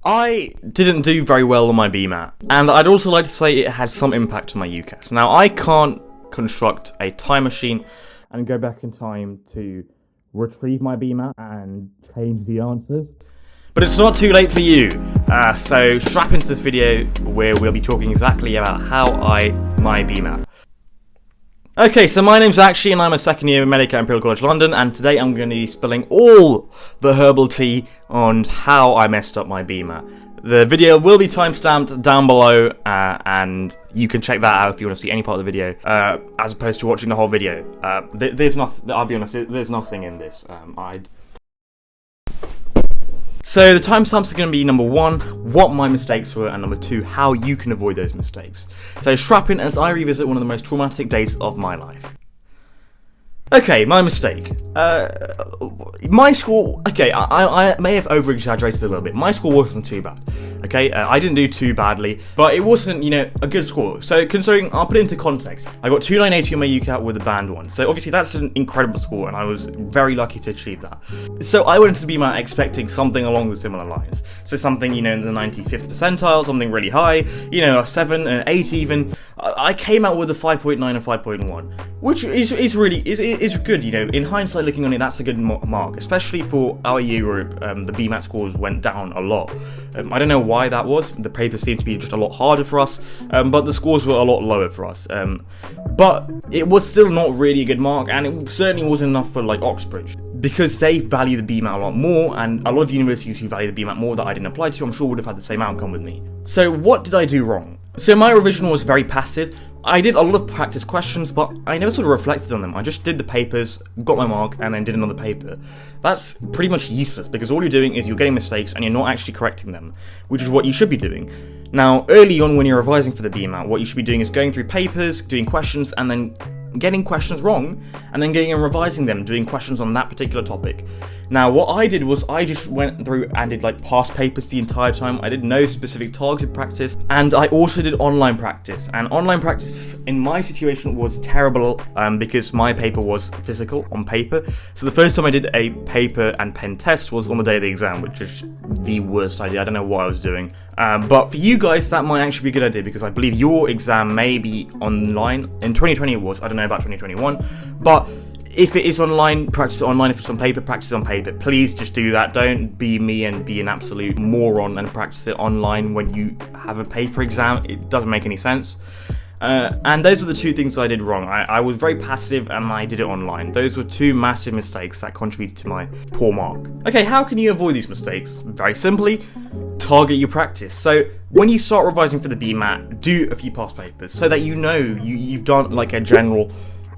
I didn't do very well on my Bmat, and I'd also like to say it had some impact on my UCAS. Now, I can't construct a time machine and go back in time to retrieve my Bmat and change the answers, but it's not too late for you. So strap into this video where we'll be talking exactly about how my Bmat. Okay, so my name's Akshi and I'm a second year medic at Imperial College London, and today I'm going to be spilling all the herbal tea on how I messed up my Bmat. The video will be timestamped down below, and you can check that out if you want to see any part of the video, as opposed to watching the whole video. There's nothing, I'll be honest, there's nothing in this. So the timestamps are going to be number 1, what my mistakes were, and number 2, how you can avoid those mistakes. So strap in as I revisit one of the most traumatic days of my life. Okay, my mistake. My school, okay, I may have over-exaggerated a little bit. My school wasn't too bad, okay? I didn't do too badly, but it wasn't, a good score. So considering, I'll put it into context. I got 2980 on my UCAT with a band 1. So obviously that's an incredible score, and I was very lucky to achieve that. So I went into Bmat expecting something along the similar lines. So something, in the 95th percentile, something really high, a 7, an 8 even. I came out with a 5.9 and 5.1, which is really good. In hindsight, looking on it, that's a good mark, especially for our year group. The Bmat scores went down a lot. I don't know why that was. The papers seemed to be just a lot harder for us, but the scores were a lot lower for us. But it was still not really a good mark, and it certainly wasn't enough for Oxbridge, because they value the Bmat a lot more, and a lot of universities who value the Bmat more that I didn't apply to, I'm sure would have had the same outcome with me. So what did I do wrong? So my revision was very passive. I did a lot of practice questions, but I never sort of reflected on them. I just did the papers, got my mark, and then did another paper. That's pretty much useless, because all you're doing is you're getting mistakes and you're not actually correcting them, which is what you should be doing. Now, early on when you're revising for the Bmat, what you should be doing is going through papers, doing questions, and then getting questions wrong, and then going and revising them, doing questions on that particular topic. Now, what I did was I just went through and did past papers the entire time. I did no specific targeted practice, and I also did online practice. And online practice in my situation was terrible, because my paper was physical on paper. So the first time I did a paper and pen test was on the day of the exam, which is the worst idea. I don't know what I was doing. But for you guys, that might actually be a good idea, because I believe your exam may be online. In 2020 it was, I don't know about 2021, but if it is online, practice it online. If it's on paper, practice it on paper. Please just do that. Don't be me and be an absolute moron and practice it online when you have a paper exam. It doesn't make any sense. And those were the two things I did wrong. I was very passive and I did it online. Those were two massive mistakes that contributed to my poor mark. Okay, how can you avoid these mistakes? Very simply, target your practice. So when you start revising for the Bmat, do a few past papers so that you've done a general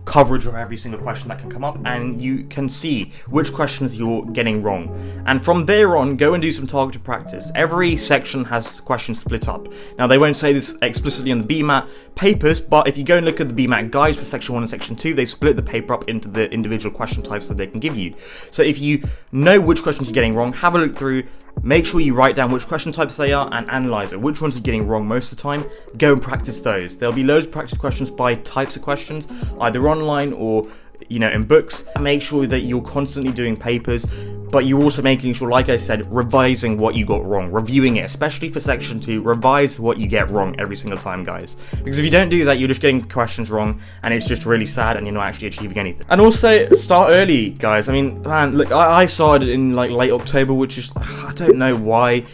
coverage of every single question that can come up, and you can see which questions you're getting wrong. And from there on, go and do some targeted practice. Every section has questions split up. Now, they won't say this explicitly on the Bmat papers, but if you go and look at the Bmat guides for section 1 and section 2, they split the paper up into the individual question types that they can give you. So if you know which questions you're getting wrong, have a look through. Make sure you write down which question types they are and analyze it. Which ones are getting wrong most of the time? Go and practice those. There'll be loads of practice questions by types of questions, either online or in books. Make sure that you're constantly doing papers, but you're also making sure, like I said, revising what you got wrong, reviewing it, especially for section 2. Revise what you get wrong every single time, guys, because if you don't do that, you're just getting questions wrong, and it's just really sad, and you're not actually achieving anything. And also, start early, guys. I mean, man, look, I started in late October, which is, I don't know why.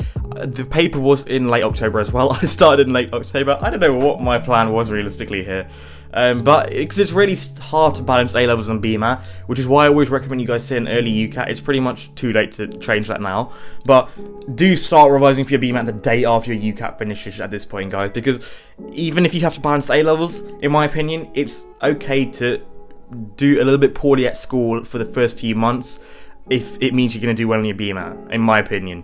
The paper was in late October as well. I started in late October. I don't know what my plan was realistically here. But because it's really hard to balance A-levels and Bmat, which is why I always recommend you guys sit an early UCAT. It's pretty much too late to change that now, but do start revising for your Bmat the day after your UCAT finishes at this point, guys, because even if you have to balance A-levels, in my opinion, it's okay to do a little bit poorly at school for the first few months if it means you're going to do well in your Bmat, in my opinion.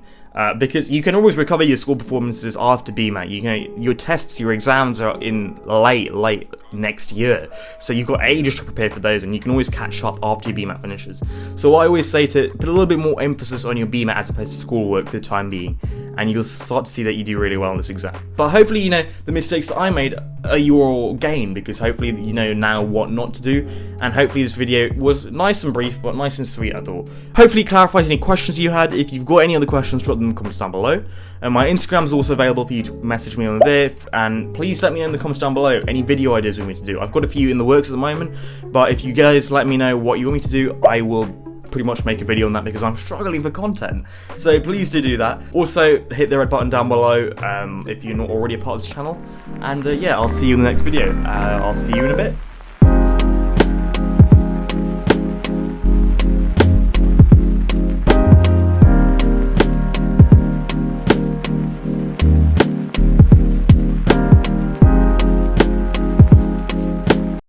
Because you can always recover your school performances after Bmat. Your tests, your exams are in late next year, so you've got ages to prepare for those, and you can always catch up after your Bmat finishes. So I always say to put a little bit more emphasis on your Bmat as opposed to schoolwork for the time being, and you'll start to see that you do really well in this exam. But hopefully, the mistakes that I made your gain, because hopefully you know now what not to do, and hopefully this video was nice and brief but nice and sweet, I thought. Hopefully it clarifies any questions you had. If you've got any other questions, drop them in the comments down below, and my Instagram is also available for you to message me on there, and please let me know in the comments down below any video ideas you want me to do. I've got a few in the works at the moment, but if you guys let me know what you want me to do, I will pretty much make a video on that, because I'm struggling for content. So please do that. Also hit the red button down below if you're not already a part of this channel, and yeah, I'll see you in the next video. I'll see you in a bit.